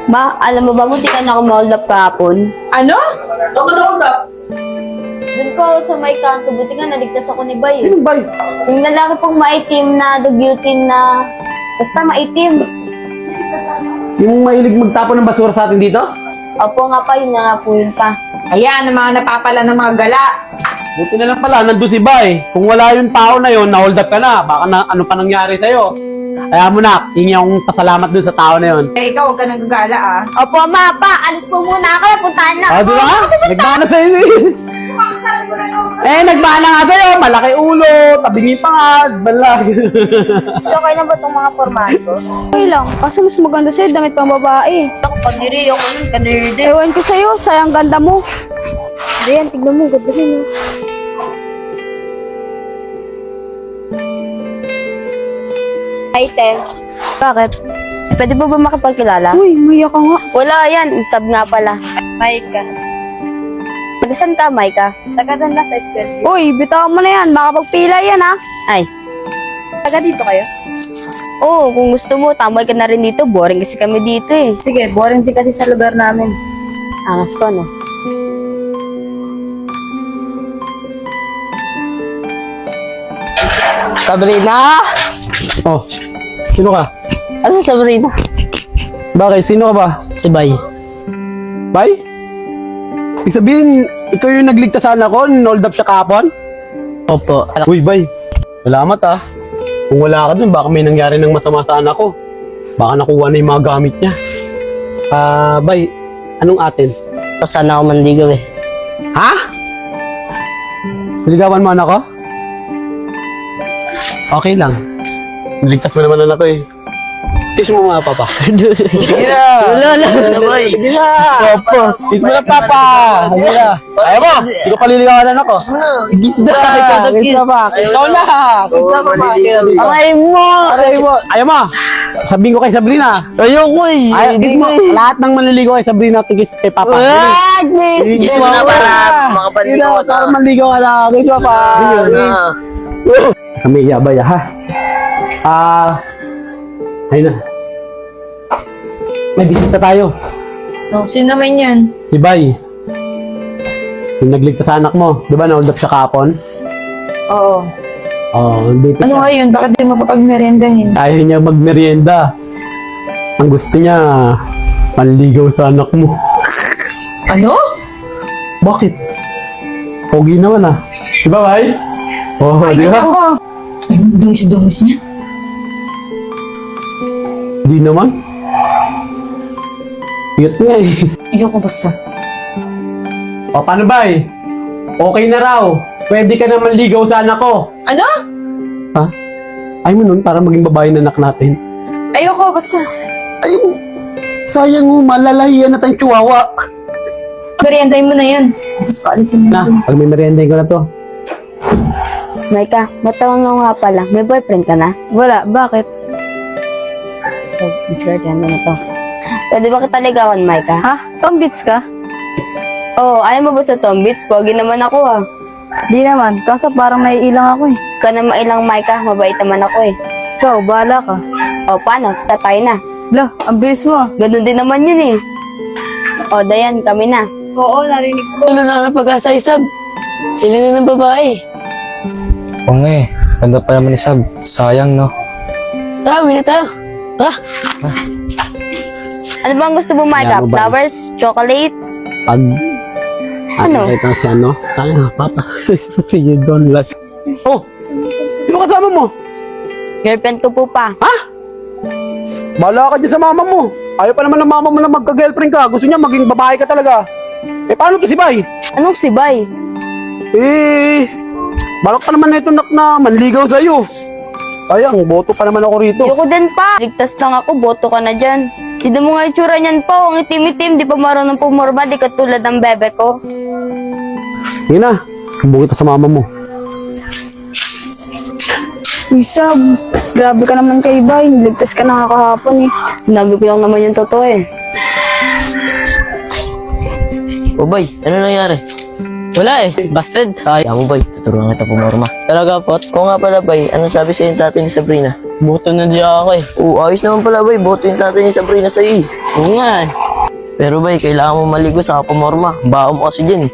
Ma, alam mo ba, buti ka na ako ma-hold up kahapon? Ano? Saan ka na-hold up? Doon ko sa may kanto, buti nga naligtas ako ni Bay. Sino ba? Yung lalaki pong maitim na, dugyutin na, basta maitim. Yung mahilig magtapon ng basura sa atin dito? Opo nga pa, yun na nga po yun pa. Ayan, ang mga napapala ng mga gala. Buti na lang pala, nandun si Bay. Kung wala yung tao na yun, na-hold up ka na. Baka na, ano pa nangyari sa'yo. Kaya mo na, hingi akong pasalamat dun sa tao na yun. Eh, ikaw, huwag ka nang gagala ah. Opo, ma, pa, alis po muna ako, puntahan na Ah, ako. di ba? Nagmana sa'yo eh. Nagmana nga sa'yo. Malaki ulo, tabingi pa nga, balag. So, okay na ba itong mga formato? Okay lang, kasi mas maganda sa'yo, damit pang babae. Ako, pag niri ako nun, kanirde. Ewan ko sa'yo, sayang ganda mo. Ayan, tignan mo, ganda rin. Hi, Te. Bakit? Pwede po ba makipagkilala? Uy, maya ka nga. Wala yan, sub nga pala. Maika. Magasan ka, Maika? Tagadan na sa Spellview. Uy, bitawan mo na yan, makapagpila yan ha. Ay. Taga dito kayo? Oo, kung gusto mo, tambay ka na rin dito. Boring kasi kami dito eh. Sige, boring din kasi sa lugar namin. Angas ko, no? Sabrina? Oh, sino ka? Asa Sabrina? Bakit? Sino ka ba? Si Bay. Bay? Ibig sabihin, ikaw yung nagligtas sa anak ko, hold up siya kahapon? Opo. Uy, Bay. Salamat ah. Kung wala ka dun, baka may nangyari ng masama sa anak ko. Baka nakuha na yung mga gamit niya. Bay, anong atin? Sana ako manligaw eh. Ha? Niligawan mo anak ko? Okay lang. Niligtas mo naman anak ko eh. Kiss mo mga papa. Sige na. Wala na. Bay. Sige na. Opo. Kiss mo na papa. Sige na. Ayaw mo. Hindi ko paliligawan anak ko. Kiss na. Kiss na pa. Ikaw na. Kiss na pa. Aray mo. Aray mo. Ayaw mo. Sabihin ko kay Sabrina. Ayoko eh. Ayaw, kiss mo. Lahat ng manliligaw kay Sabrina, kiss kay papa. Ah, kiss mo na para makapanligaw Sige na, para manligaw ka na. Kiss mo pa. Ayun na. Kami iyabay ha. Ayun na. May bisita tayo. No, sino naman yan? Si Bay. Yung nagligtas sa anak mo. Di ba na-hold up siya kahapon? Oo. Oo, dito Ano siya. nga yun? Bakit di mo papagmerendahin? Ayaw niya magmerienda. Ang gusto niya, panligaw sa anak mo. Ano? Bakit? Pogi naman ah. Di ba, Bay? Oo, di ba? Ako. Dungis-dungis niya. Di naman. Cute nga eh. Ayoko basta. O, paano, Bay? Okay na raw. Pwede ka na manligaw sa anak ko. Ano? Ha? Ayaw mo nun para maging babae na anak natin. Ayoko basta. Ayaw mo. Sayang mo, malalahiyan na tayong chihuahua. Meriendahin mo na yan. Tapos paalisin mo. Na, pag may meriendahin ko na to. Maika, matawan mo nga pala. May boyfriend ka na? Wala, bakit? So, discardin mo na to. Pwede ba kita ligawan, Maika? Ha? Tombits ka? Oo, ayaw mo ba sa Tombits? Pogi naman ako ah. Di naman, kaso parang may ilang ako eh. Ikaw na mailang, Maika. Mabait naman ako eh. Ikaw, bahala ka. O, paano? Tatay na. Lah, ang bilis mo ah. Ganun din naman yun eh. O, Dayan, kami na. Oo, narinig ko. Ano na pag-asa isab? Sila na ng babae. Oo nga eh. Ganda pa naman ni Sab. Sayang, no? Tara, uwi na tayo. Tara. Ano bang gusto mo, Maika? Ano ba? Flowers? Chocolates? Pag... Ano? Ito si ano? Tayo na, papa. You don't last. Oh! Sino kasama mo? Girlfriend ko po pa. Bahala ka dyan sa mama mo. Ayaw pa naman ng mama mo na magka-girlfriend ka. Gusto niya maging babae ka talaga. Eh, paano to si Bay? Anong si Bay? Eh, balak pa naman na ito na manligaw sa'yo. Sayang, boto pa naman ako rito. Ayoko din pa. Ligtas lang ako, boto ka na dyan. Hindi mo nga itsura niyan po. Ang itim-itim, di pa marunong pumorma, di katulad ng bebe ko. Sige na, bukit sa mama mo. Isab, grabe ka naman kay Bay. Ligtas ka na nga kahapon eh. Sinabi ko lang naman yung totoo eh. O Bay, ano nangyari? Wala eh, busted. Ay, mo bay, tuturuan kita pumorma. Talaga po? Oo nga pala bay, anong sabi sa'yo yung tatay ni Sabrina? Boto na di ako eh. Oo, ayos naman pala bay, boto yung tatay ni Sabrina sa'yo eh. Oo nga eh. Pero bay, kailangan mo maligo sa pumorma. Baho mo kasi dyan eh.